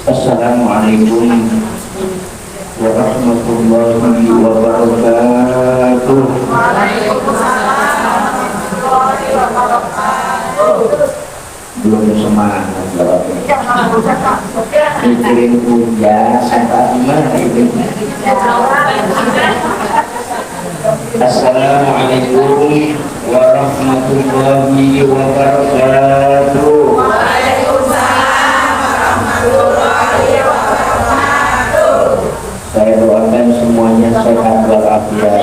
Assalamualaikum warahmatullahi wabarakatuh. Belum semangat mikirin puja sampai gimana itu. Assalamualaikum warahmatullahi wabarakatuh. Saya doakan semuanya sehat walafiat,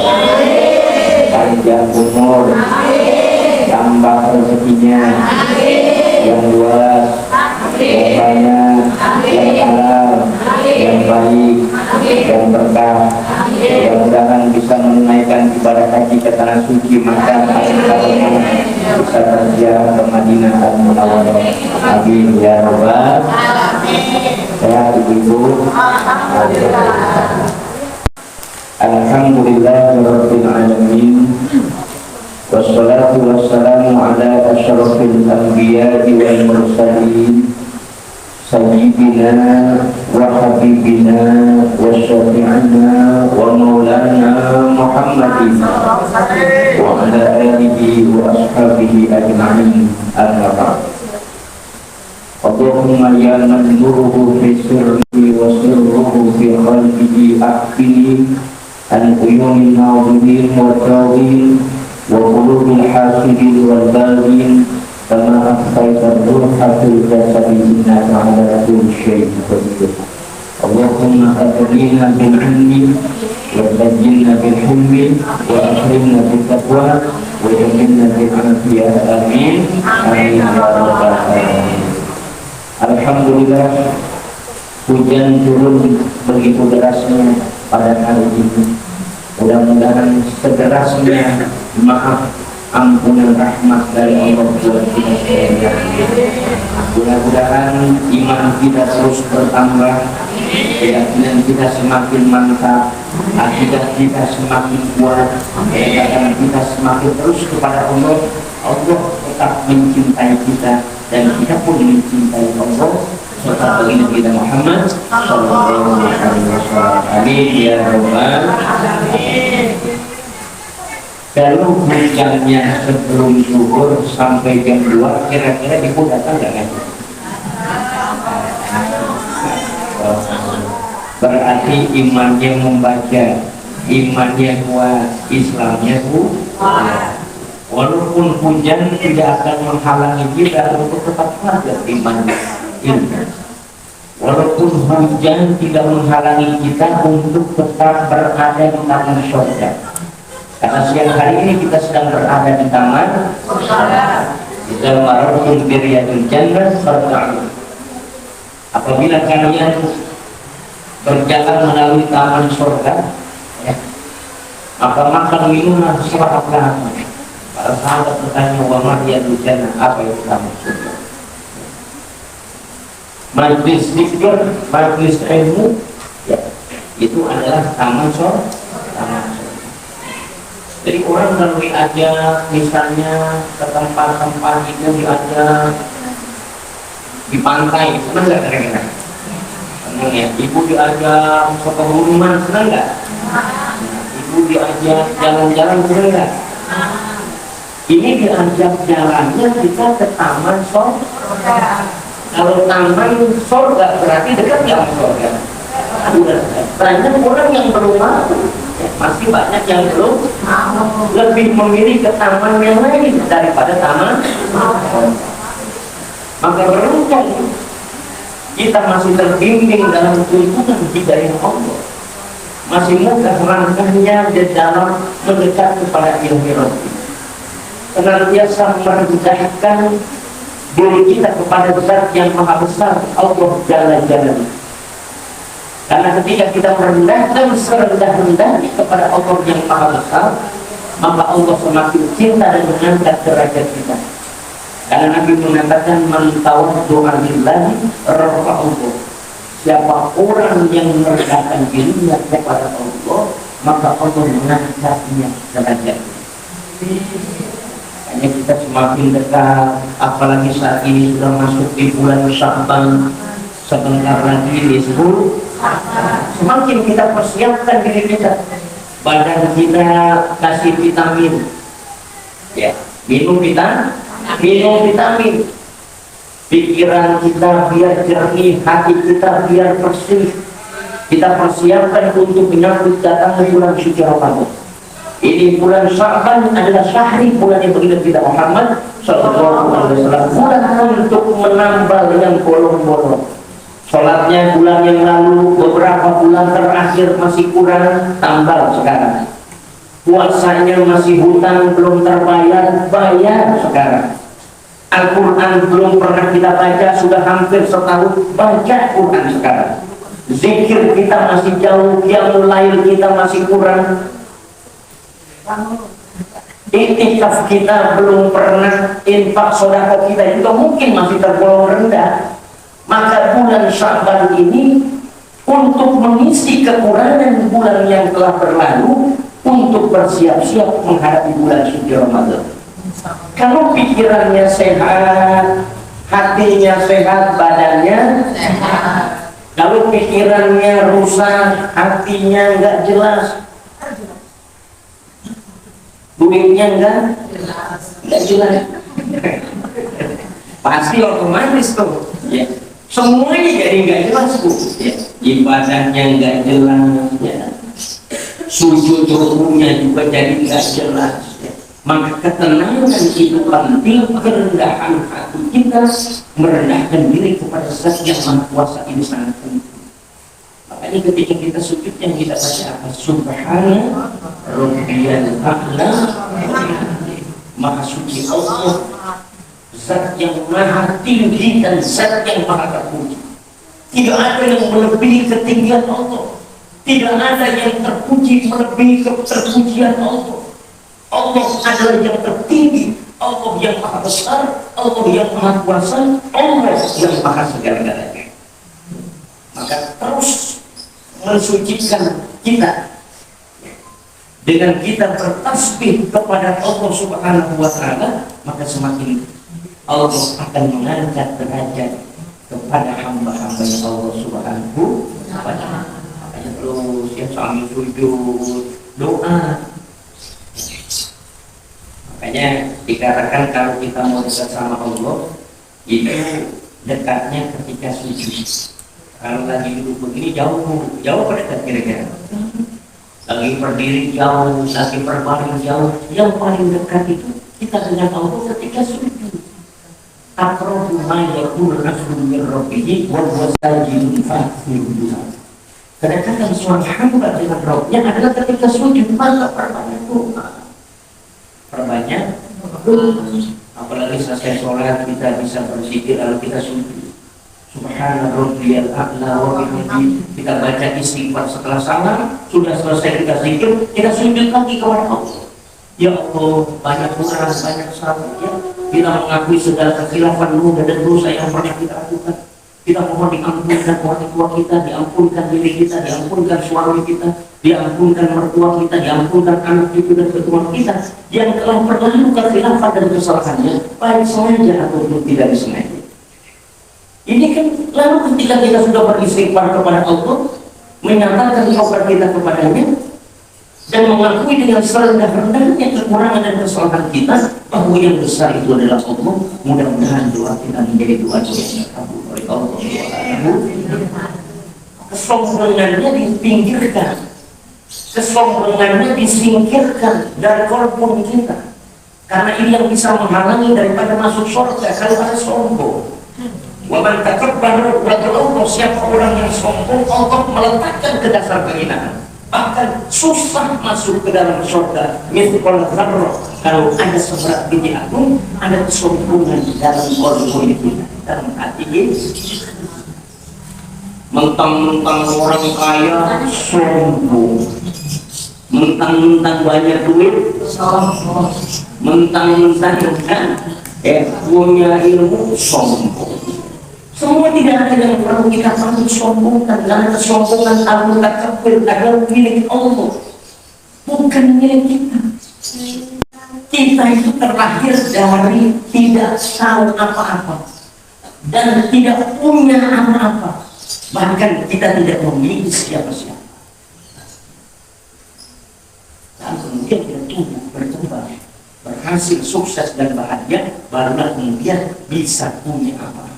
panjang umur, tambah rezekinya yang luas, yang banyak, yang halal, yang baik, yang berkah. Mudah-mudahan bisa menunaikan ibadah haji ke tanah suci Makkah, bisa terziarah ke Madinah Al-Munawwarah. Amin ya rabbal alamin. Sehat ibu-ibu. Alhamdulillahirabbil alamin. Wassalatu wassalamu ala asyrafil anbiya'i wal mursalin sayyidina wa habibina wa syafi'ina wa maulana Muhammadin wa ala alihi wa ashabihi ajma'in. Amma ba'd. Allahumma ya man nuruhu fi sirri wa sirruhu fi qalbihi akhfini an uyunin naudhin wa tawin wa qulubil hasidin wal baghin kama akhfaita ruha fil jasadi innaka ala kulli syai'in qadir. Allahumma akrina bil ilmi wa zayyinna bil hilmi wa akrimna bil taqwa wa jammilna bil afiyah. Amin. Amin ya rabbal alamin. Alhamdulillah, hujan turun begitu derasnya pada hari ini. Mudah-mudahan sederasnya maaf, ampunan rahmat dari Allah buat kita sekalian. Mudah-mudahan iman kita terus bertambah, keyakinan kita semakin mantap, akidah kita semakin kuat, keyakinan kita semakin terus kepada Allah. Allah tetap mencintai kita dan kita pun mencintai Allah serta baginda kita Muhammad sallallahu alaihi wasallam. Amin ya rabbal alamin. Kalau hujannya sebelum zuhur sampai jam 2, kira-kira ibu datang nggak kan? Berarti imannya membaca, imannya kuat, Islamnya kuat. Walaupun hujan tidak akan menghalangi kita untuk tetap belajar iman ini. Walaupun hujan tidak menghalangi kita untuk tetap berada di taman surga. Karena siang hari ini kita sedang berada di taman surga. Kita marahum biriyadul jannah farta'u. Apabila kalian berjalan melalui taman surga, ya, maka makan minumlah selahaplah. Para sahabat bertanya, wa mariyadul jannah, apa itu taman surga? Majlis zikir, majlis ilmu, ya, itu adalah taman surga. Jadi orang kalau diajak misalnya ke tempat-tempat itu, diajak di pantai, senang nggak kira-kira? Senang ya. Ibu diajak ke pegunungan, senang nggak? Ibu diajak jalan-jalan, senang nggak? Ini diajak jalannya kita ke taman surga. Kalau taman surga berarti dekat nggak surga? Banyak orang yang belum mau, masih banyak yang belum lebih memilih ke taman yang lain daripada taman. Maka beruntung kita masih terbimbing dalam tuntunan hidayah Allah, masih mudah langkahnya di dalam mendekat kepada ilmu Rabbi, senantiasa merendahkan diri kita kepada Zat yang maha besar, Allah Jalla Jalaluhu. Karena ketika kita merendahkan serendah-rendahnya kepada Allah yang maha besar, maka Allah semakin cinta dan mengangkat derajat kita. Karena Nabi mengatakan, man tawaddu'a lillahi rafa'ahu. Siapa orang yang merendahkan dirinya kepada Allah, maka Allah mengangkatnya derajatnya. Makanya kita semakin dekat, apalagi saat ini sudah masuk di bulan Sya'ban, sebentar lagi di 10. Semakin kita persiapkan diri kita, badan kita kasih vitamin, ya, minum vitamin, pikiran kita biar jernih, hati kita biar bersih. Kita persiapkan untuk menyambut datangnya bulan suci Ramadan. Ini bulan Sya'ban adalah syahri, bulan yang baginda kita Muhammad sallallahu alaihi wasallam, bulan untuk menambal yang bolong-bolong. Sholatnya bulan yang lalu, beberapa bulan terakhir masih kurang, tambal sekarang. Puasanya masih hutang, belum terbayar, bayar sekarang. Al-Quran belum pernah kita baca, sudah hampir setahun, baca Quran sekarang. Zikir kita masih jauh, qiyamul lail kita masih kurang. Iktikaf kita belum pernah, infak sedekah kita juga mungkin masih tergolong rendah. Maka bulan Sya'ban ini untuk mengisi kekurangan bulan yang telah berlalu, untuk bersiap-siap menghadapi bulan suci Ramadan. Kalau pikirannya sehat, hatinya sehat, badannya sehat. Kalau pikirannya rusak, hatinya nggak jelas, duitnya nggak jelas, pasti otomatis tuh, ya. Semuanya jadi nggak jelas tuh, ya. Ibadahnya nggak jelas, ya. Sujud rukunya juga jadi nggak jelas, ya. Maka ketenangan itu penting, kerendahan hati kita, merendahkan diri kepada Zat yang Maha Kuasa ini sangat penting. Makanya ketika kita sujud yang kita baca apa? Subhana Rabbiyal A'la, Maha Suci Allah, Zat yang maha tinggi dan Zat yang maha terpuji. Tidak ada yang melebihi ketinggian Allah. Tidak ada yang terpuji melebihi keterpujian Allah. Allah adalah yang tertinggi, Allah yang maha besar, Allah yang maha kuasa, Allah yang maha segala-galanya. Maka terus mensucikan kita dengan kita bertasbih kepada Allah Subhanahu wa Ta'ala, maka semakin Allah akan mengangkat derajat kepada hamba-hamba yang Allah Subhanahu wa Ta'ala. Makanya terus ya sambil sujud doa. Makanya dikatakan kalau kita mau dekat sama Allah, itu dekatnya ketika sujud. Kalau lagi duduk begini jauh apa dekat kira-kira? Lagi berdiri jauh, lagi berbaring jauh. Yang paling dekat itu kita dengan Allah ketika sujud. Aqrabu ma yakunu al-'abdu min rabbih wa huwa sajidun fa'buduh. Kedekatan seorang hamba dengan Rabbnya adalah ketika sujud, maka perbanyak doa. Perbanyak doa. Apalagi selesai sholat kita bisa berzikir lalu kita sujud. Subhana Rabbiyal A'la wa bihamdihi. Kita baca istighfar setelah salam, sudah selesai kita zikir, kita sujud lagi kepada Allah. Ya Allah, banyak kurang, banyak salah, ya. Kita mengakui segala kekhilafan dosa dan dosa yang pernah kita lakukan. Kita mohon diampunkan orang tua kita, diampunkan diri kita, diampunkan suami kita, diampunkan mertua kita, diampunkan anak cucu dan keturunan kita yang telah berlalu kekhilafan dan kesalahannya, baik sengaja ataupun tidak disengaja. Ini kan lalu ketika kita sudah beristighfar kepada Allah, menyatakan taubat kita kepadanya, dan mengakui dengan serendah-rendahnya kekurangan dan kesalahan kita bahwa yang besar itu adalah Allah, mudah-mudahan doa kita menjadi doa yang dikabul oleh Allah Subhanahu. Kesombongannya dipinggirkan, kesombongannya disingkirkan dari kalbu kita, karena ini yang bisa menghalangi daripada masuk surga kalau ada sombong. Waman takabbara wa siapa orang yang sombong, Allah meletakkan ke dasar kehinaan, bahkan susah masuk ke dalam surga. Mithqal dzarrah, kalau ada seberat biji atom, ada kesombongan di dalam kalbu kita, dalam hati kita. Mentang-mentang orang kaya sombong, mentang-mentang banyak duit sombong, mentang-mentang punya ilmu sombong. Semua tidak ada yang perlu kita patut sombongkan, karena kesombongan al-mutakabbir adalah milik Allah, bukan milik kita. Kita itu terlahir dari tidak tahu apa-apa dan tidak punya apa-apa, bahkan kita tidak memiliki siapa-siapa. Dan kemudian kita tumbuh, berkembang, berhasil, sukses dan bahagia, barulah kemudian bisa punya apa-apa.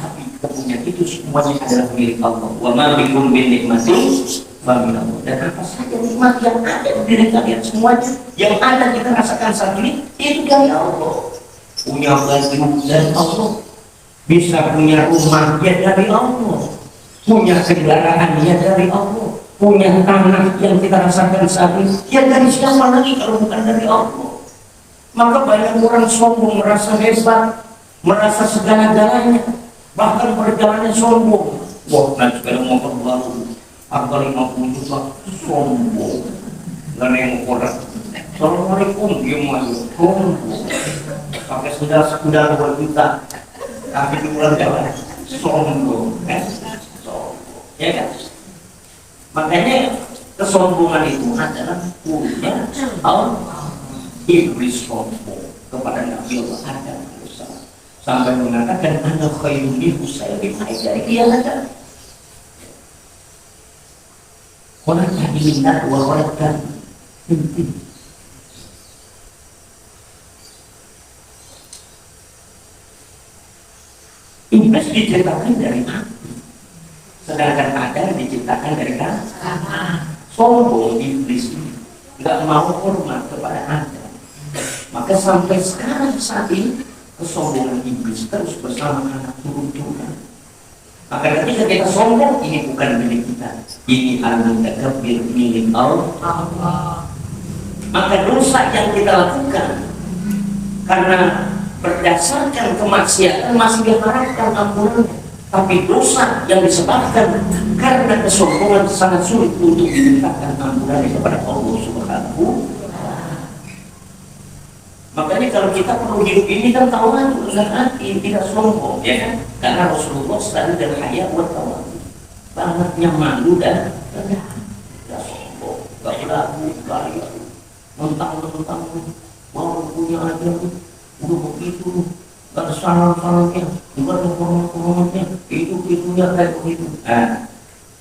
Tapi kepunyaan itu semuanya adalah milik Allah. Wa ma bikum min nikmatin fa min Allah. Dan apa saja nikmat yang ada di diri kalian semuanya, yang ada kita rasakan saat ini, itu dari Allah. Punya baju dari Allah, bisa punya rumah ya dari Allah, punya kendaraan ya dari Allah, punya tanah yang kita rasakan saat ini ya dari siapa lagi kalau bukan dari Allah. Maka banyak orang sombong, merasa hebat, merasa segala-galanya, bahkan perjalanannya sombong. Wah, nanti sepeda motor baru harga 50 juta, sombong. Gak ada yang orang. Assalamualaikum, dia maju, sombong. Pakai sendal 2 juta, tapi di bulan jalan, sombong. Sombong, ya kan? Makanya kesombongan itu adalah punya Allah. Iblis sombong kepada Nabi Allah Adam sampai mengatakan ana khairun minhu, saya lebih baik dari dia ada. Orang tadi minta dua orang tadi Iblis diciptakan dari api, sedangkan Adam diciptakan dari tanah. Sombong iblis ini nggak mau hormat kepada Adam. Maka sampai sekarang saat ini kesombongan iblis terus bersama anak turun-turunan. Maka ketika kita sombong, ini bukan milik kita, ini al-mutakabbir milik Allah. Maka dosa yang kita lakukan karena berdasarkan kemaksiatan masih diharapkan ampunannya, tapi dosa yang disebabkan karena kesombongan sangat sulit untuk dimintakan ampunannya kepada Allah Subhanahu. Makanya kalau kita perlu hidup ini kan tawadhu, hati, tidak sombong, ya kan? Karena Rasulullah selalu dan haya buat tawadhu, bangetnya malu dan rendah, tidak sombong, gak berlaku, gaya, mentang-mentang mau punya aja, udah begitu, gak ada salam-salamnya, gak ada hormat-hormatnya, itu kayak begitu. Nah,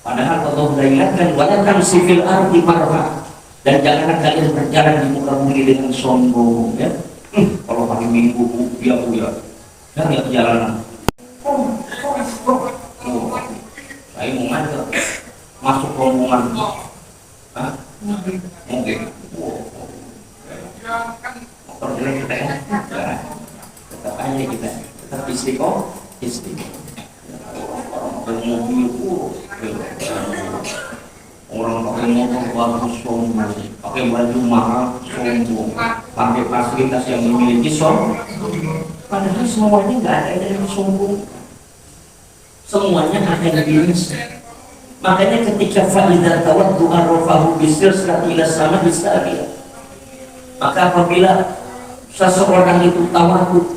padahal Allah sudah ingatkan, walakan sifil ardi marha, dan janganlah kalian berjalan di muka bumi dengan sombong, ya. Kalau hari Minggu ya cari perjalanan. Saya mau ngajak masuk rombongan. Mungkin. Motor jelek kita ya. Tetap aja kita. Tetap istiqomah. Orang pakai motor bagus sombong, pakai baju mahal sombong, pakai fasilitas yang dimiliki sombong. Padahal semuanya nggak ada yang sombong, semuanya ada di diri. Makanya ketika faidah tawaddu arrafahu bisilsilati ila sama bisabiya, maka apabila seseorang itu tawaddu,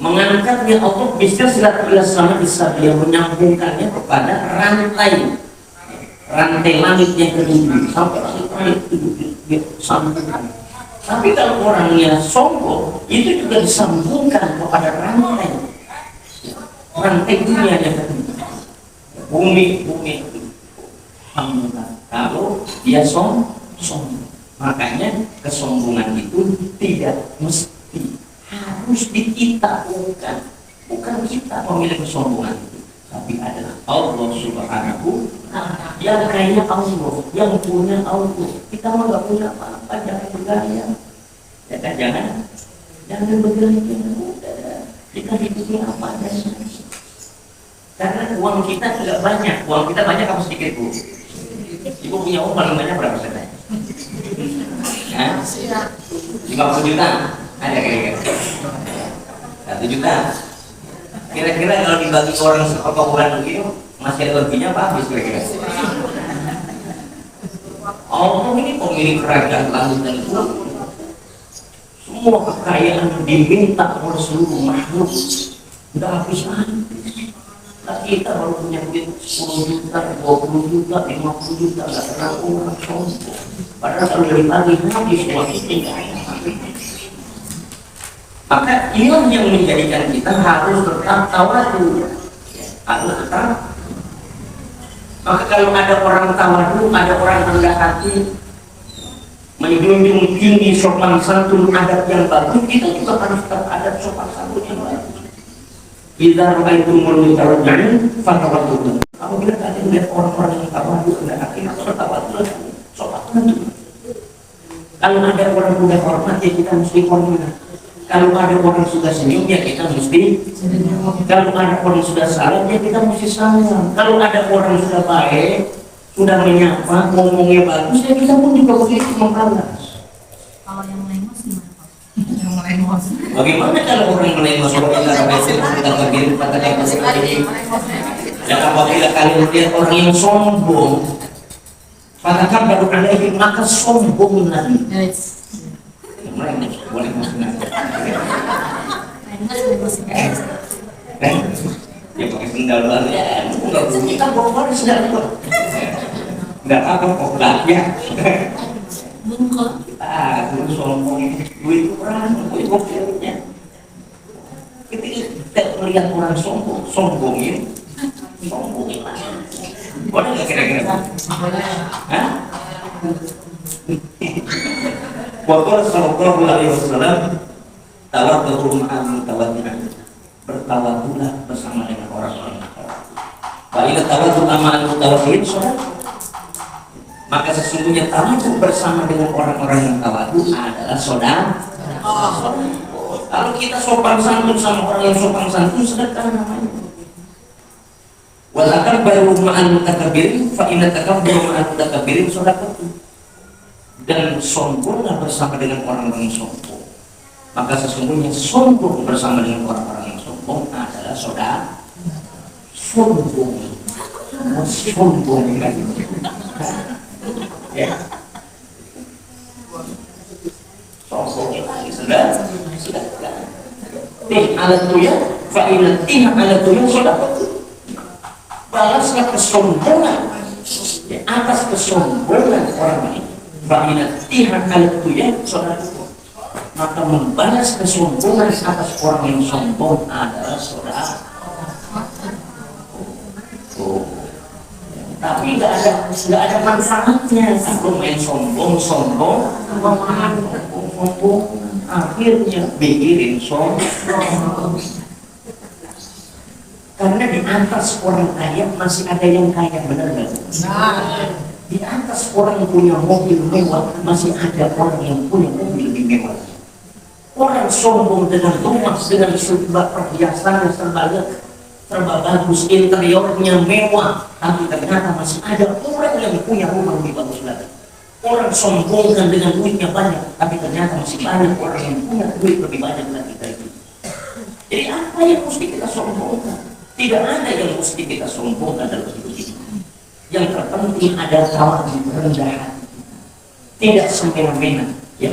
mengangkatnya Allah bisilsilati ila sama bisabiya, menyambungkannya kepada rantai langit yang ketujuh sampai langit ketujuh sambungkan. Tapi kalau orangnya sombong, itu juga disambungkan kepada rantai dunia yang ketujuh, bumi sambungkan. Kalau dia sombong, makanya kesombongan itu tidak mesti harus di kita, bukan kita pemilik kesombongan itu, tapi adalah Allah Subhanahu yang kaya Allah, yang punya Allah. Kita mah nggak punya apa-apa, jangan bergaya, ya kan? Jangan bergaya, udah kita hidupnya apa adanya. Karena uang kita tidak banyak, uang kita banyak apa sedikit Bu? Ibu punya uang paling banyak berapa persen? 50 juta, ada kira-kira 1 juta. Kira-kira kalau dibagi orang seberapa bulan begitu, masih ada lebihnya apa habis kira-kira? Allah ini pemilik kerajaan langit dan bumi. Semua kekayaan diminta oleh seluruh makhluk, udah habis-habis. Nah, kita baru punya duit 10 juta, 20 juta, 50 juta, nggak terlalu orang sombong. Padahal kalau dari pagi habis uang itu nggak ada. Maka inilah yang menjadikan kita harus tetap tawadu, harus tetap. Maka kalau ada orang tawadu, ada orang rendah hati, menjunjung tinggi sopan santun, adab yang bagus, kita juga harus tetap adab sopan santun yang bagus. Idza ra'aitumul mutawaddi'in fatawaddu. Apabila kalian melihat orang-orang yang tawadu, rendah hati, maka tawadu sopan santun. Kalau ada orang sudah hormat, ya kita mesti hormat. Kalau ada orang sudah senyum, ya kita mesti senyum. Kalau ada orang sudah salam, ya kita mesti salam. Kalau ada orang sudah baik, sudah menyapa, ngomongnya bagus, ya kita pun juga begitu membalas. Kalau yang melengos gimana Pak? Yang melengos. Bagaimana kalau orang melengos, kita bagi katakan seperti ini. Dan apabila kalian lihat orang yang sombong, katakan baru alaihi, maka sombong lagi. Melengos, boleh maksudnya. Ya pakai sendal baru ya, enggak bunyi kan bawa sendal kok. Enggak apa kok ya. Bungkuk. Dulu sombong duit kurang, duit mobilnya. Ketika kita melihat orang sombongin. Boleh nggak kira-kira? Hah? Waqala sallallahu alaihi wasallam, tawaddu ma'al mutawaddi'in. Bertawaddulah bersama dengan orang-orang yang tawaddu. Fa idza tawaddu ma'al mutawaddi'in, maka sesungguhnya tawaddu bersama dengan orang-orang yang tawaddu adalah saudara. Kalau kita sopan santun sama orang yang sopan santun, sedekah namanya. Wa takabbaru ma'al mutakabbirin, fa inna takabbaru ma'al mutakabbirin sedekah. Dan sombonglah bersama dengan orang-orang yang sombong. Maka sesungguhnya sombong bersama dengan orang-orang yang sombong adalah saudara. Sombong kan? Ya. Sombong lagi sudah. Alat tuya, fa'ilat alat tuya sudah. Balaslah kesombongan atas kesombongan orang lain. Fa'ilat alat tuya sudah. Maka membalas kesombongan atas orang yang sombong adalah saudara. Tapi nggak ada manfaatnya kalau main sombong, akhirnya bikin sombong. Karena di atas orang kaya masih ada yang kaya, benar nggak? Di atas orang yang punya mobil mewah masih ada orang yang punya mobil lebih mewah. Orang sombong dengan rumah, dengan serba perhiasannya serba bagus, interiornya mewah, tapi ternyata masih ada orang yang punya rumah lebih bagus lagi. Orang sombongkan dengan duitnya banyak, tapi ternyata masih banyak orang yang punya duit lebih banyak lagi dari itu. Jadi apa yang mesti kita sombongkan? Tidak ada yang mesti kita sombongkan dalam hidup ini. Yang terpenting ada tawadhu, rendah hati, tidak semena-mena, ya,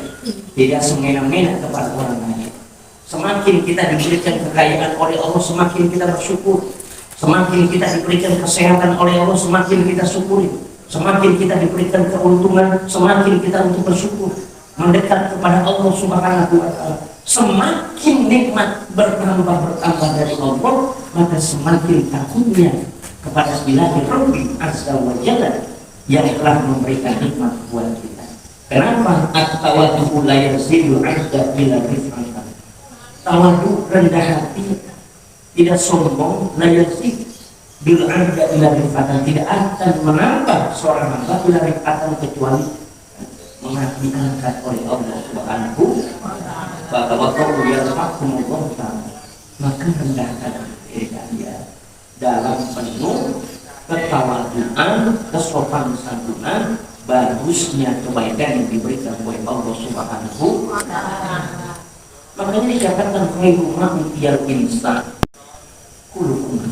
tidak semena-mena kepada orang lain. Semakin kita diberikan kekayaan oleh Allah, semakin kita bersyukur. Semakin kita diberikan kesehatan oleh Allah, semakin kita syukuri. Semakin kita diberikan keuntungan, semakin kita untuk bersyukur, mendekat kepada Allah Subhanahu wa Ta'ala. Semakin nikmat bertambah dari Allah, maka semakin takutnya kepada Ilahi Rabbi Azza wa Jalla yang telah memberikan nikmat buat kita. Kenapa? At-tawaddu la yazidu 'adda ila rif'atan. Tawaddu, rendah hati, tidak sombong, la yazid bil 'adda ila rif'atan, tidak akan menambah seorang hamba ila rif'atan kecuali diangkat oleh Allah Subhanahu wa ta'ala. Yarhakumullah ta'ala. Maka rendahkan diri kalian dalam penuh ketawaduan, kesopan santunan, bagusnya kebaikan yang diberikan oleh Allah Subhanahu wa ta'ala. Makanya dikatakan khairu ma'tiyal insan kullukum.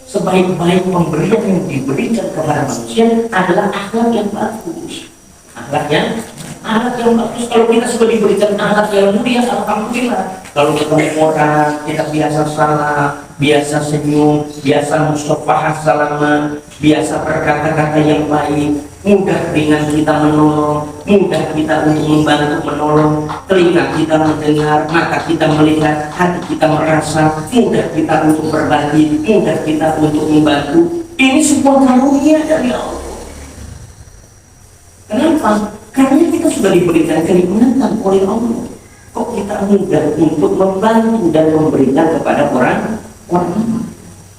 Sebaik-baik pemberian yang diberikan kepada manusia adalah akhlak yang bagus. Akhlak yang bagus. Kalau kita sudah diberikan akhlak yang mulia, alhamdulillah. Kalau ketemu orang, kita biasa salah, biasa senyum, biasa mustafah salaman, biasa berkata-kata yang baik, mudah ringan kita menolong, mudah kita untuk membantu menolong, telinga kita mendengar, mata kita melihat, hati kita merasa, mudah kita untuk berbagi, mudah kita untuk membantu. Ini sebuah karunia dari Allah. Kenapa? Karena kita sudah diberikan kenikmatan oleh Allah. Kok kita mudah untuk membantu dan memberikan kepada orang lain?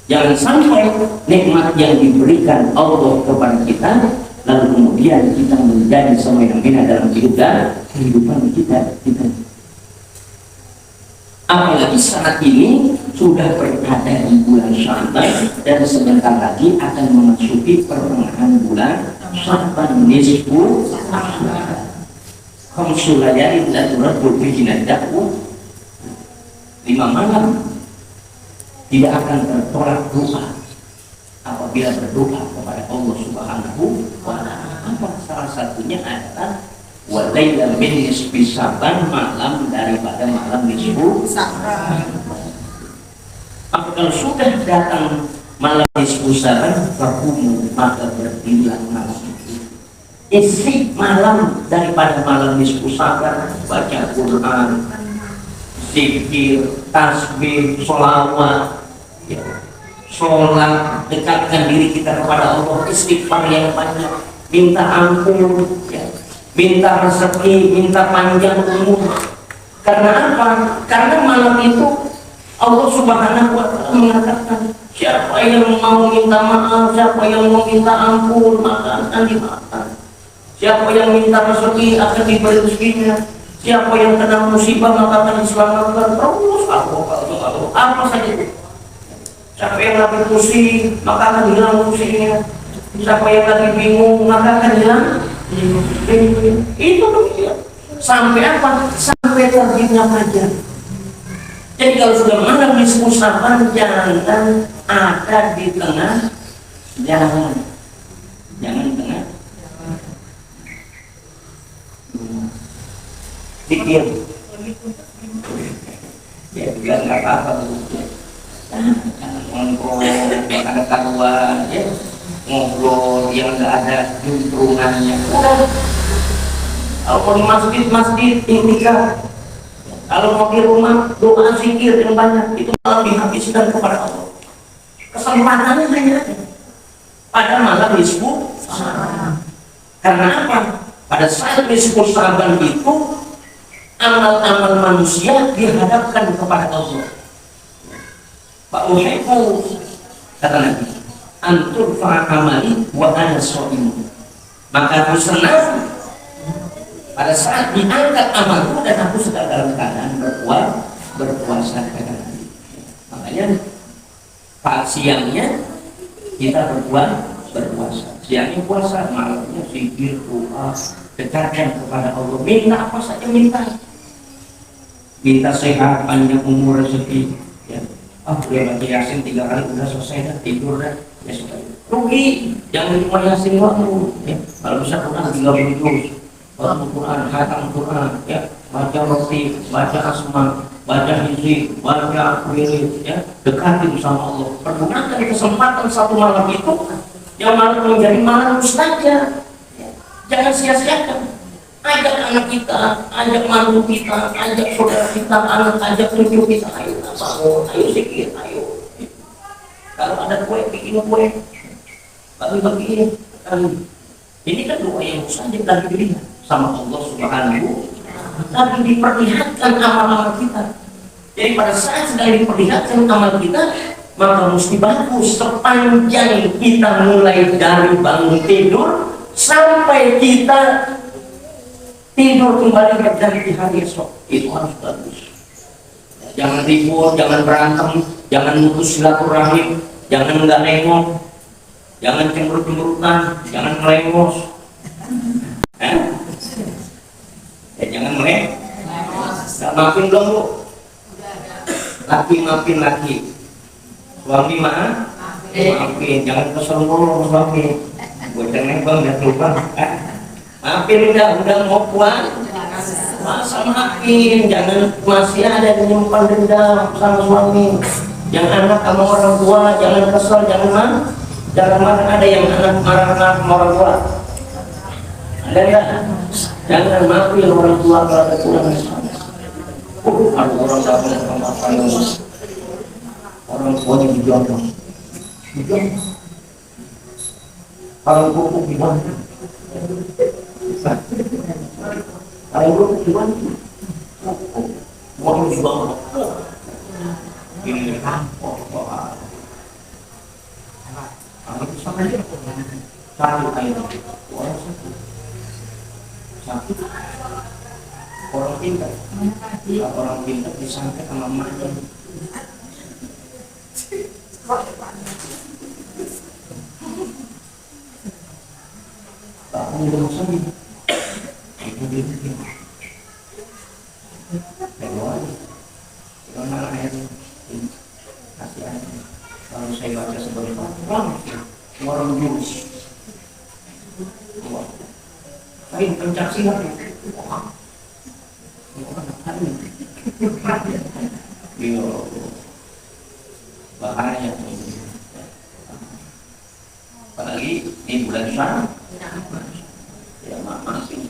Jangan sampai nikmat yang diberikan Allah kepada kita lalu kemudian kita menjadi semena-mena dalam kehidupan kita. Apalagi saat ini sudah berada di bulan Sya'ban dan sebentar lagi akan memasuki pertengahan bulan Sya'ban, nisfu khamsul layalin la turaddu fihinna da'wah. 5 malam tidak akan tertolak doa apabila berdoa kepada Allah Subhanahu wa ta'ala. Salah satunya adalah wa laila min nisfi Sya'ban, malam daripada malam nisfu Sya'ban. Apabila sudah datang malam nisfu Sya'ban, fahumu, maka berdirilah malam itu. Isi malam daripada malam nisfu Sya'ban, baca Quran, zikir, tasbih, sholawat, ya, sholat, dekatkan diri kita kepada Allah, istighfar yang banyak, minta ampun, ya, minta rezeki, minta panjang umur. Karena apa? Karena malam itu Allah Subhanahu wa ta'ala mengatakan, siapa yang mau minta maaf, siapa yang mau minta ampun, maka akan dimaafkan. Siapa yang minta rezeki akan diberi rezekinya. Siapa yang kena musibah maka akan diselamatkan. Terus apa saja itu. Siapa yang lagi pusing maka akan hilang pusingnya. Siapa yang lagi bingung maka akan hilang bingung. Itu demikian. Sampai apa? Sampai terbitnya fajar. Jadi kalau sudah malam nisfu Sya'ban, jangan ada di tengah jalan. Jangan di tengah. Dikir ya biar nggak apa-apa ngobrol yang ada karuan, ya ngobrol yang nggak ada juntrungannya. Udah, kalau di masjid intikaf, kalau mau di rumah doa zikir yang banyak, itu malah dihabiskan kepada Allah. Kesempatannya hanya pada malam nisfu Sya'ban. Karena apa? Pada saat nisfu Sya'ban itu amal-amal manusia dihadapkan kepada Allah. Pak Uhaibu kata Nabi, antur fa'amali wa ana sha'imun. Maka aku senang pada saat diangkat amalku dan aku sedang dalam keadaan berpuasa, kata Nabi. Makanya Pak siangnya kita berpuasa. Siangnya puasa, malamnya zikir, doa, dekatkan kepada Allah. Minta apa saja minta sehat, panjang umur, rezeki, ya. Udah baca Yasin 3 kali udah selesai, dah tidur dah, ya sudah. Rugi, jangan cuma Yasin waktu, ya. Kalau bisa Quran 30 juz, baca Quran, khatam Quran, ya. Baca roti, baca asma, baca hizib, baca wirid, ya. Dekatin sama Allah. Pergunakan kesempatan satu malam itu yang malam menjadi malam mustajab. Ya. Jangan sia-siakan. Ajak anak kita, ajak mantu kita, ajak saudara kita, ajak cucu kita, ayo bangun, ayo zikir, ayo. Kalau ada kue, bikin kue, bagi-bagiin. Ini kan doa yang mustajab lagi dilihat sama Allah Subhanahu. Lagi diperlihatkan amal-amal kita. Jadi pada saat sedang diperlihatkan amal kita, maka mesti bagus sepanjang kita mulai dari bangun tidur sampai kita tidur kembali berganti di hari esok, itu harus bagus. Jangan ribut, jangan berantem, jangan mutus silaturahim, jangan nggak nengok, jangan cemberut-cemberutan, jangan melengos. Jangan melengos. Nggak maafin dong lu. Laki maafin laki. Suami maafin, jangan kesel mulu suami. Gue ceneng bang, lihat lupa. Maafin udah mau puas, masa maafin, jangan masih ada menyimpan dendam sama suami. Yang anak sama orang tua, jangan kesel, jangan Jangan marah, ada yang anak marah-marah sama orang tua. Ada enggak? Jangan marahin orang tua kalau ada kekurangan. Ada orang datang sama orang tuanya dijodoh. Kalau pupuk dibantu. Kalau pupuk dibantu. Uang dibantu. Ini rampok. Satu air, satu orang pintar, orang pintar disangka sama emaknya. Kamu udah mau ini, itu dia. Lewat, karena air kasih air. Kalau saya baca sebagai orang jurus. Tapi pencak silat bahaya. Apalagi di bulan Syawal. Ya maafin.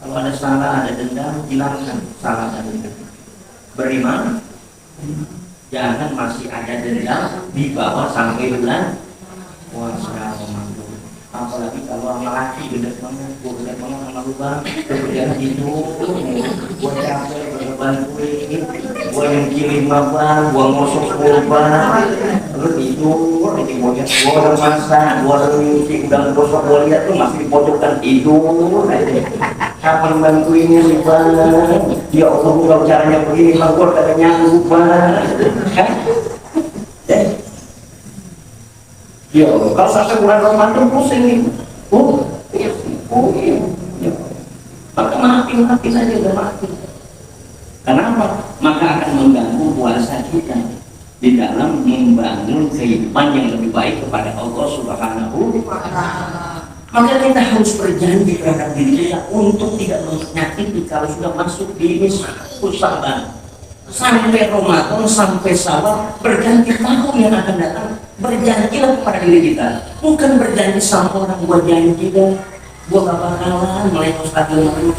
Kalau ada salah, ada dendam, hilangkan salah dan dendam. Beriman, jangan masih ada dendam di bawah sampai bulan puasa Ramadan. Apalagi kalau sama laki gede banget, gue gede banget sama lu bang, kerjaan itu, gue capek, gue bantuin, gue yang kirim bang, gue ngosok korban, lu tidur, nanti gue lihat, gue udah masak, gue udah nyuci, udah ngosok, gue lihat tuh masih dipojokan tidur, kapan bantuinnya nih bang? Ya Allah, kalau caranya begini bang, gue kagak nyanggup bang. Ya Allah, kalau sampai bulan Ramadan pusing nih. Iya. Maka maafin aja, udah maafin. Kenapa? Maka akan mengganggu puasa kita di dalam membangun kehidupan yang lebih baik kepada Allah Subhanahu wa Ta'ala. Maka kita harus berjanji terhadap diri kita untuk tidak menyakiti kalau sudah masuk di Saban. Sampai Ramadan, sampai Syawal, berganti tahun yang akan datang, berjanjilah kepada diri kita. Bukan berjanji sama orang, gua janji dah, gua gak bakalan melengos agama lu.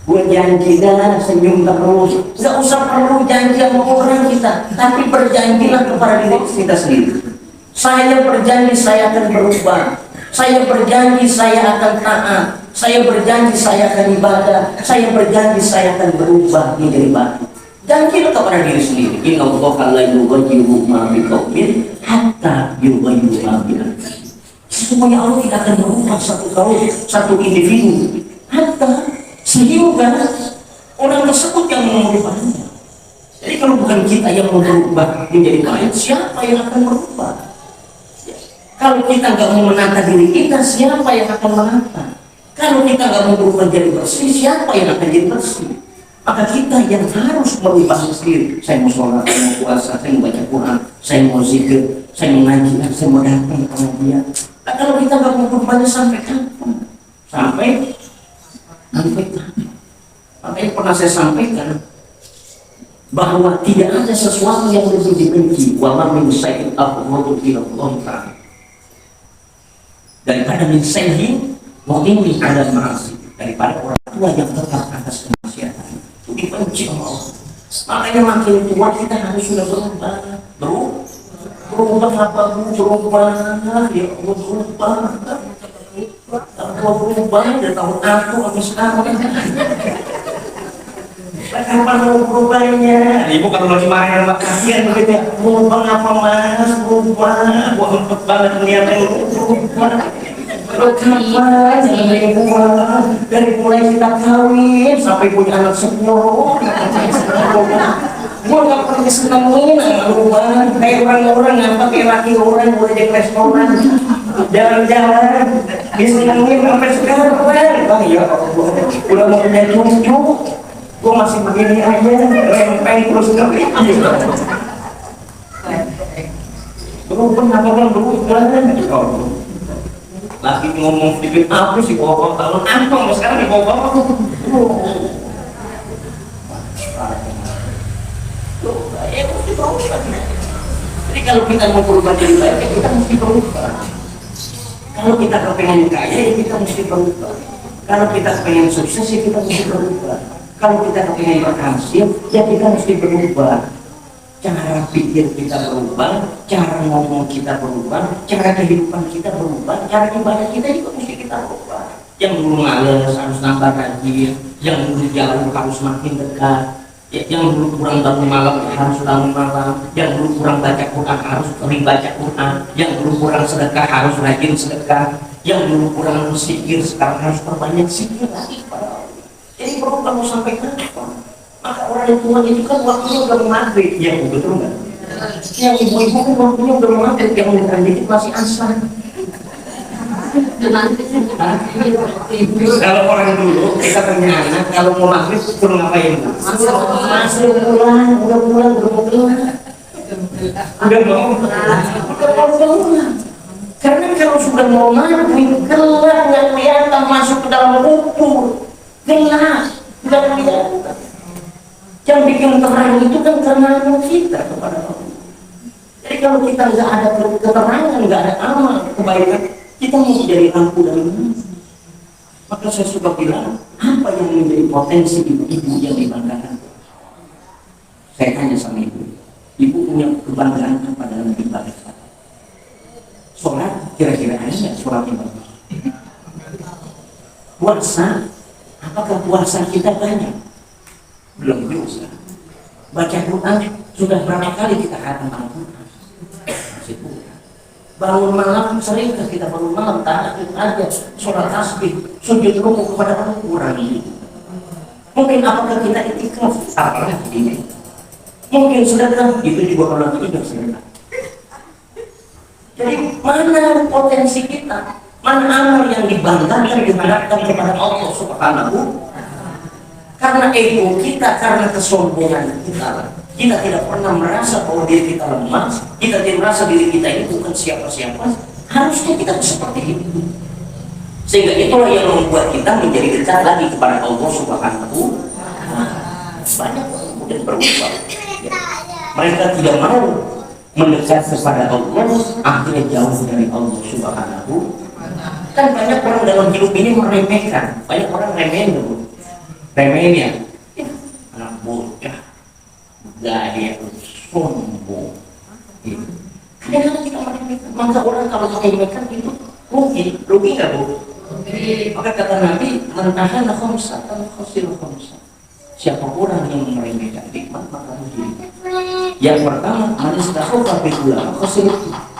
Gua janji dah, senyum terus. Gak usah perlu janji sama orang kita, tapi berjanjilah kepada diri kita sendiri. Saya berjanji saya akan berubah. Saya berjanji saya akan taat. Saya berjanji saya akan ibadah. Saya berjanji saya akan berubah menjadi baik. Janjilah kepada diri sendiri. Inna Allah la yughayyiru ma biqaumin hatta yughayyiru ma bi anfusihim. Sesungguhnya Allah tidak akan merubah satu kaum, satu individu hatta sehingga orang tersebut yang mau merubahnya. Jadi kalau bukan kita yang mau berubah menjadi baik, siapa yang akan merubah? Kalau kita nggak mau menata diri kita, siapa yang akan menata? Kalau kita nggak mau berubah jadi bersih, siapa yang akan jadi bersih? Maka kita yang harus merubah sendiri. Saya mau sholat, saya mau puasa, saya mau baca Quran, saya mau zikir, saya mau ngaji, saya mau datang ke pengajian. Nah, kalau kita nggak mau berubahnya sampai kapan? Sampai kapan? Makanya pernah saya sampaikan bahwa tidak ada sesuatu yang lebih dibenci wa ma min syai'in abghadu ila Allah Ta'ala daripada min syai'in mu'min ala ma'asi, daripada orang tua yang tetap atas kemaksiatan. Itu dibenci Allah. Makanya makin tua kita harus sudah berubah. Berubah apa bu? Berubah ya Allah, berubah. Kalau berubah dari tahun aku sampai sekarang. Kapan mau berubahnya? Ibu kalau lagi marah sama kasihan begitu ya. Berubah apa mas? Berubah. Gua empet banget melihatnya berubah. Kapan dari mulai kita kawin sampai punya anak senior, gua nggak pernah disenengin sama berubah. Kayak orang-orang ngapa kayak laki orang boleh di restoran, jalan-jalan disenengin sampai sekarang bang. Ya Allah, udah mau punya cucu. Gue masih begini aja, rempeng terus ngeri. Berubah apa kan berubah? Lagi ngomong sedikit apa sih bawa tahun apa? Sekarang di bawa apa? Jadi kalau kita mau berubah jadi baik, ya kita mesti berubah. Kalau kita kepengen kaya, ya kita mesti berubah. Kalau kita pengen sukses, ya kita mesti berubah. Kalau kita kepengen berhasil, ya kita mesti berubah. Cara pikir kita berubah, cara ngomong kita berubah, cara kehidupan kita berubah, cara ibadah kita juga mesti kita berubah. Yang dulu males harus nambah rajin, yang dulu jauh harus makin dekat, yang dulu kurang bangun malam harus bangun malam, yang dulu kurang baca Quran harus sering baca Quran, yang dulu kurang sedekah harus rajin sedekah, yang dulu kurang zikir sekarang harus perbanyak zikir lagi kepada Allah. Jadi berubah mau sampai kapan? Maka orang yang tua itu kan waktunya udah mau maghrib, ya betul nggak? Yang ibu-ibu kan waktunya udah mau maghrib, yang muda dikit masih asal. Kalau orang dulu kita punya anak, kalau mau maghrib suruh ngapain? Masuk pulang, udah pulang, udah mau pulang. Udah mau pulang. Karena kalau sudah mau maghrib, gelap nggak kelihatan masuk ke dalam kubur, gelap nggak kelihatan. Yang bikin terang itu kan karena kita kepada Allah. Jadi kalau kita nggak ada keterangan, nggak ada amal kebaikan, kita mau jadi lampu dari mana? Maka saya suka bilang, apa yang menjadi potensi ibu-ibu yang dibanggakan? Saya tanya sama ibu punya kebanggaan apa dalam ibadah? Sholat, kira-kira ada nggak sholat yang bagus? Puasa, apakah puasa kita banyak? Belum juga. Baca Quran, sudah berapa kali kita khatam Al-Quran? Masih kurang. Bangun malam, seringkah kita bangun malam, tahajud aja, sholat tasbih, sujud rukuk kepada Allah, kurang ini. Mungkin apakah kita itikaf? Apalagi ini. Mungkin sedekah, itu juga kalau tidak sedekah. Jadi mana potensi kita? Mana amal yang dibanggakan, dihadapkan kepada Allah Subhanahu? Karena ego kita, karena kesombongan kita, kita tidak pernah merasa bahwa diri kita lemah, kita tidak merasa diri kita ini bukan siapa-siapa. Harusnya kita seperti itu. Sehingga itulah yang membuat kita menjadi dekat lagi kepada Allah Subhanahu. Banyak orang kemudian berubah. Ya. Mereka tidak mau mendekat kepada Allah, akhirnya jauh dari Allah Subhanahu. Kan banyak orang dalam hidup ini meremehkan, banyak orang remehin dulu. Remehin ya, anak bocah, gaya, sombong. Kadang-kadang kita meremehkan, maka orang kalau meremehkan itu rugi nggak bu? Maka kata Nabi, mentahan khamsatan khasil khamsah. Siapa orang yang meremehkan nikmat maka rugi. Yang pertama, manis takut ulama khasil.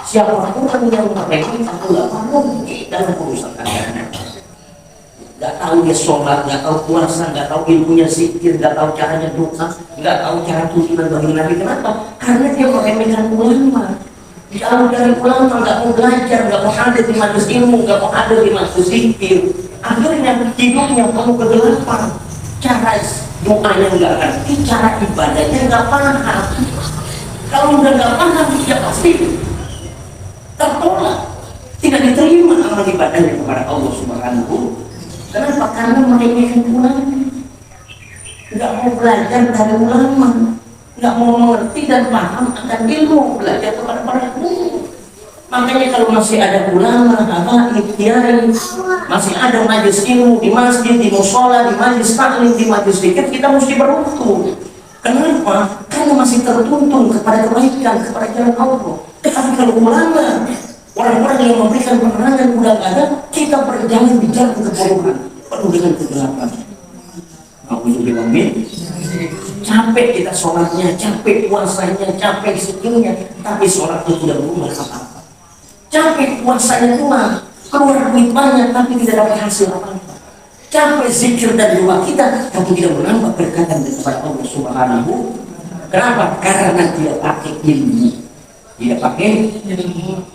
Siapa orang yang meremehkan ulama rugi dalam urusan agama. Gak tahu dia sholat, gak tahu puasa, gak tahu ilmunya zikir, gak tahu caranya doa, gak tahu cara tuntunan bagi Nabi. Kenapa? Karena dia meremehkan ulama. Jauh dari ulama, gak mau belajar, gak mau ada di majelis ilmu, gak mau ada di majelis zikir. Akhirnya hidupnya penuh kegelapan. Cara doanya gak ngerti, cara ibadahnya gak paham. Kalau udah gak paham, ya pasti tertolak, tidak diterima amal ibadahnya kepada Allah Subhanahu. Kenapa? Karena meremehkan ulama, nggak mau belajar dari ulama, nggak mau mengerti dan paham akan ilmu, belajar kepada para guru. Makanya kalau masih ada ulama, kiai, masih ada majelis ilmu di masjid, di musola, di majelis taklim, di majelis zikir, kita mesti beruntung. Kenapa? Karena masih tertuntun kepada kebaikan, kepada jalan Allah. Tapi kalau ulama, orang-orang yang memberikan penerangan udah ada, kita berjalan di jalan kebodohan penuh dengan kegelapan. Alhamdulillah, capek kita sholatnya, capek puasanya, capek zikirnya, tapi sholat itu tidak berubah apa-apa. Capek puasanya cuma keluar duit banyak, tapi tidak dapat hasil apa-apa. Capek zikir dan doa kita, tapi tidak menambah berkatan kepada Allah Subhanahu. Kenapa? Karena tidak pakai ilmu, tidak pakai ilmu.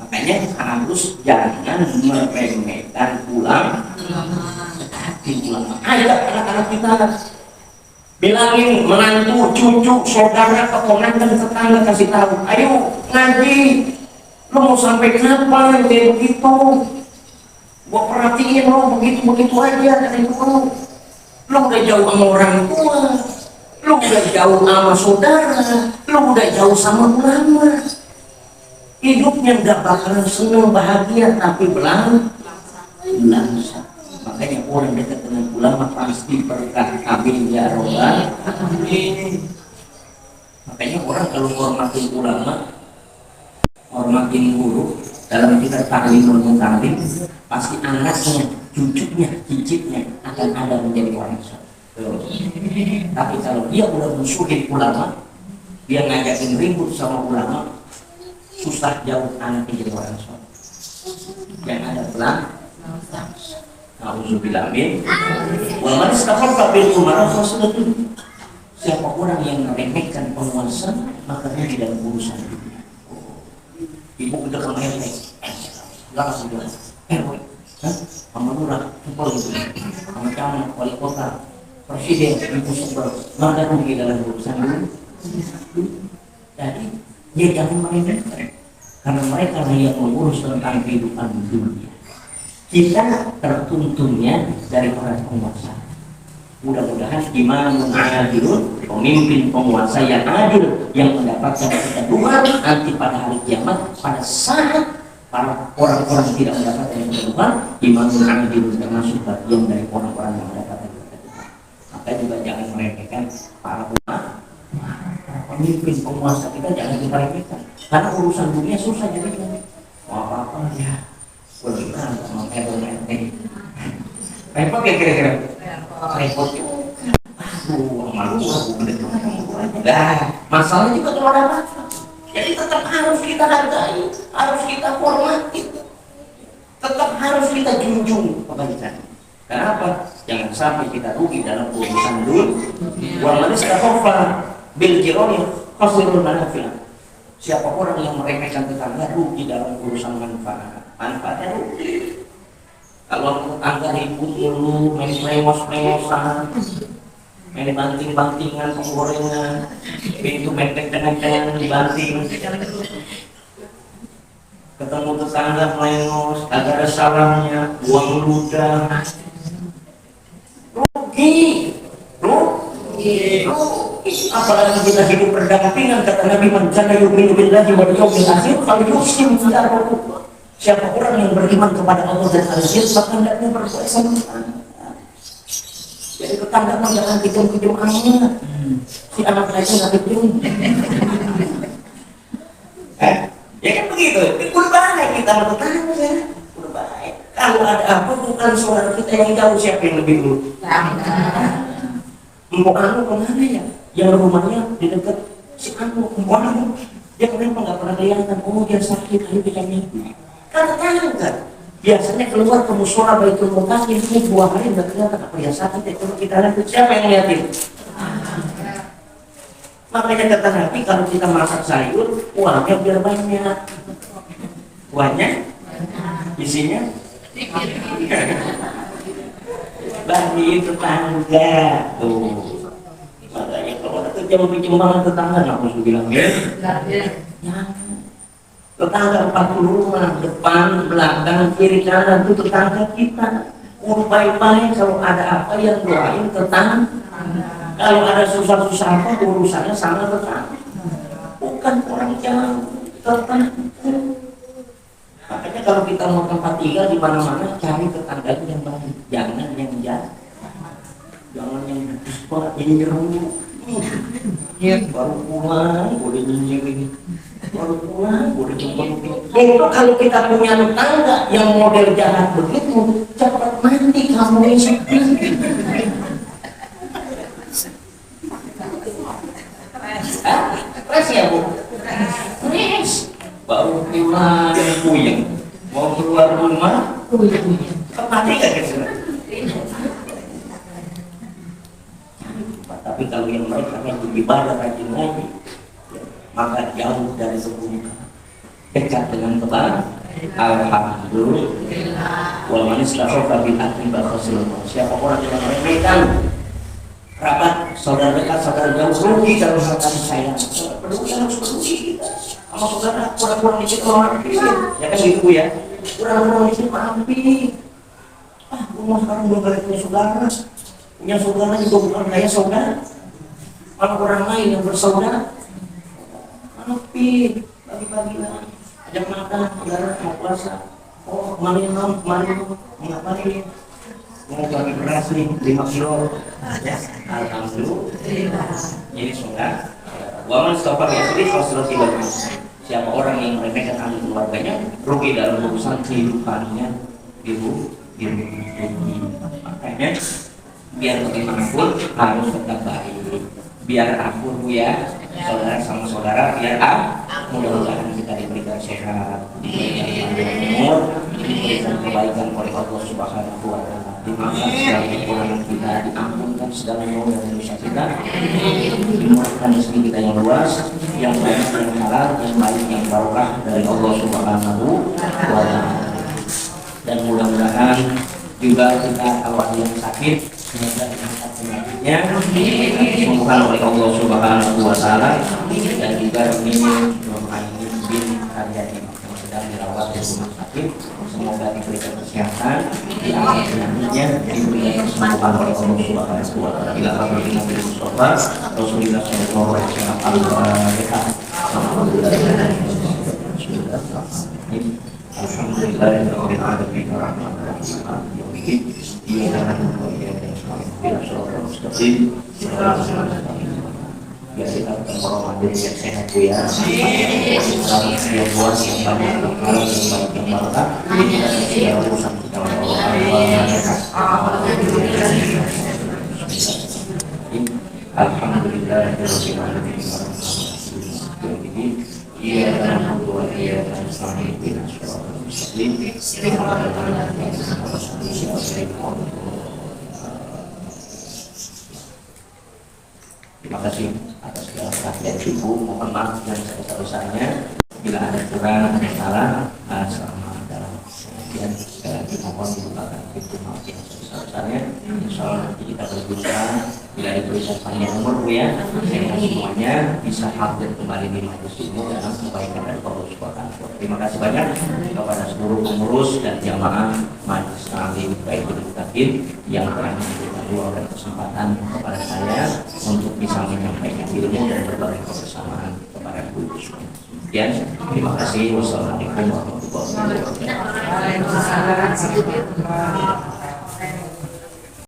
Makanya harus jangan meremehkan ulama. Dekati ulama. Ayo anak-anak kita, bilangin menantu, cucu, saudara, keponakan, tetangga, kasih tahu. Ayo ngaji. Lo mau sampai kapan kayak begitu? Gua perhatiin lo begitu aja dari dulu. Lo udah jauh sama orang tua. Lo udah jauh sama saudara, lu udah jauh sama ulama. Hidupnya nggak bakalan senang bahagia, tapi belangsa. Makanya orang dekat dengan ulama pasti berkah. Amin ya robbal alamin. Makanya orang kalau hormatin ulama, hormatin guru, dalam kita ta'limul mutalim, pasti anaknya, cucunya, cicitnya akan ada menjadi orang soleh. Tapi kalau dia udah musuhin ulama, dia ngajakin ribut sama ulama, susah jauh anaknya jadi orang soleh. Yang ada belangsa. Nauzubillah min. Wa man istaqafa bil umara fasadatu. Siapa orang yang meremehkan penguasa, maka dia tidak urusan dunia. Ibu udah kemarin enggak sudah. Sama lurah, kumpul itu. Sama camat, wali kota, presiden, ibu sebel. Maka dia dalam urusan dunia. Jadi dia jangan meremehkan, karena mereka yang mengurus tentang kehidupan dunia. Kita tertuntunnya dari para penguasa. Mudah-mudahan imamun adilun, pemimpin penguasa yang adil, yang mendapatkan keteduhan nanti pada hari kiamat, pada saat para orang-orang tidak mendapatkan keteduhan, imamun adilun termasuk bagian dari orang-orang yang mendapatkan keteduhan. Maka juga jangan meremehkan para pemimpin penguasa kita, jangan diremehkan, karena urusan dunia susah jadi mau apa-apa ya. Bagaimana sama RT? Repot ya kira-kira? Repot juga. Aduh, malu aku nah, masalahnya juga kalau ada apa. Jadi tetap harus kita hargai, harus kita hormati, tetap harus kita junjung kebaikan. Kenapa? Jangan sampai kita rugi dalam urusan dunia. Wa man istaqafa bil jirani khasirul manafi'. Siapa orang yang meremehkan tetangga rugi dalam urusan manfaatnya rugi. Kalau tetangga ribut dulu, main lemos-lemosan, main banting-bantingan penggorengan, pintu menteng-menteng dibanting, ketemu tetangga melengos, agak ada salamnya, buang ludah, rugi. Apalagi kita hidup berdampingan, kata Nabi, man kana yu'minu billahi wal yawmil akhir falyuhsin jarahu. Siapa orang yang beriman kepada Allah dan akhir, maka hendaknya berbuat sama tetangga. Jadi tetangga mah jangan kejam-kejam amat. Si anak lagi nggak kejam. Ya kan begitu. Berbahaya kita sama tetangga ya. Berbahaya. Kalau ada apa bukan saudara kita yang jauh, siapa yang lebih dulu? Mbok anu kemana ya? Yang rumahnya di dekat si anu, mbok anu. Dia kenapa nggak pernah kelihatan? Oh dia sakit, ayo kita minggu. Karena kan biasanya keluar ke musola Baitul Muqaddas ini 2 hari nggak kelihatan apa ya sakit. Kalau kita lihat siapa yang lihatin? Makanya kata Nabi, kalau kita masak sayur, uangnya biar banyak. Uangnya isinya bagi tetangga tuh. Makanya kalau ada kejam-kejam tetangga, aku sudah bilang ya. Tetangga 40 rumah, depan, belakang, kiri, kanan itu tetangga kita. Urus baik-baik, kalau ada apa yang doain tetangga. Kalau ada susah-susah apa, urusannya sama tetangga. Bukan orang jauh, tetangga. Makanya kalau kita mau tempat tinggal di mana-mana, cari tetangga yang baik, jangan yang jahat. Jangan yang banget ini nyerung. Baru pulang, boleh nyinyirin. Baru pulang, boleh jemput. Itu kalau kita punya tetangga yang model jahat begitu, cepat mati kamu ini. Stres ya bu? Stres. Baru pulang puyeng, mau keluar rumah mati gak kira? Tapi kalau yang mereka yang beribadah rajin lagi, maka jauh dari keburukan, dekat dengan kebaikan. Alhamdulillah. Wal man istaqafa bil akhi bakhasilullah. Siapa orang yang meremehkan kerabat, saudara dekat, saudara jauh, rugi kalau kasih sayang. Peduli harus peduli kita sama saudara, kurang-kurang dikit maafin, ya kan gitu ya. Kurang-kurang dikit maafin. Gue sekarang belum kali punya saudara juga bukan kayak saudara. Kalau orang lain yang bersaudara, pi bagi-bagi lah, ajak makan, saudara mau puasa. Oh, kemarin mau ngapain? Mau bagi beras nih 5 kilo. Ya, alhamdulillah. Jadi saudara, waman stopar ya sendiri kalau tidak. Siapa orang yang meremehkan ahli keluarganya rugi dalam urusan kehidupannya di bumi. Makanya biar bagaimanapun harus tetap baik. Biar akur ya, saudara sama saudara, biar mudah-mudahan kita diberikan sehat, diberikan panjang umur, diberikan kebaikan oleh Allah Subhanahu wa Ta'ala. Dimaafkan segala kekurangan kita, diampunkan segala dosa dan dosa kita, dimurahkan rezeki kita yang luas, yang baik, yang halal, yang baik, yang barokah dari Allah Subhanahu wa Ta'ala. Dan mudah-mudahan juga kita awal yang sakit semoga diangkat penyakitnya, disembuhkan oleh Allah Subhanahu wa Ta'ala. Dan juga ini bin Haryani yang sedang dirawat di rumah sakit, semoga diberikan kesehatan, diangkat penyakitnya, diberikan kesembuhan oleh Allah Subhanahu wa Ta'ala. Bila kabar Nabi Mustafa Rasulullah Sallallahu Alaihi Wasallam Al-Fatihah. Alhamdulillahirabbil alamin arrahmanirrahim maliki yaumiddin iyyaka na'budu wa iyyaka nasta'in ihdinas siratal mustaqim siratal ladzina biar kita ketemu Ramadan yang sehat Bu ya, yang luas, yang banyak, yang halal, yang baik, yang barokah, dan segala urusan kita oleh Allah. Alhamdulillahirabbil alamin iyyaka na'budu wa iyyaka nasta'in ihdinas siratal mustaqim siratal ladzina Terima kasih atas segala perhatian Ibu. Mohon maaf yang sebesar-besarnya bila ada kurang, ada salah selama dalam pengajian. Sekali lagi mohon dibukakan pintu maaf yang sebesar-besarnya. Insya Allah nanti kita berusaha bila diberikan panjang umur Bu ya, sehingga semuanya bisa hadir kembali di majelis ilmu dalam kebaikan dari Allah Subhanahu wa Ta'ala. Terima kasih banyak kepada seluruh pengurus dan jamaah majelis taklim Baitul Muttaqin yang telah memberikan ruang dan kesempatan kepada saya untuk bisa menyampaikan ilmu dan berbagi kebersamaan kepada ibu semua. Sekian, terima kasih. Wassalamualaikum warahmatullahi wabarakatuh.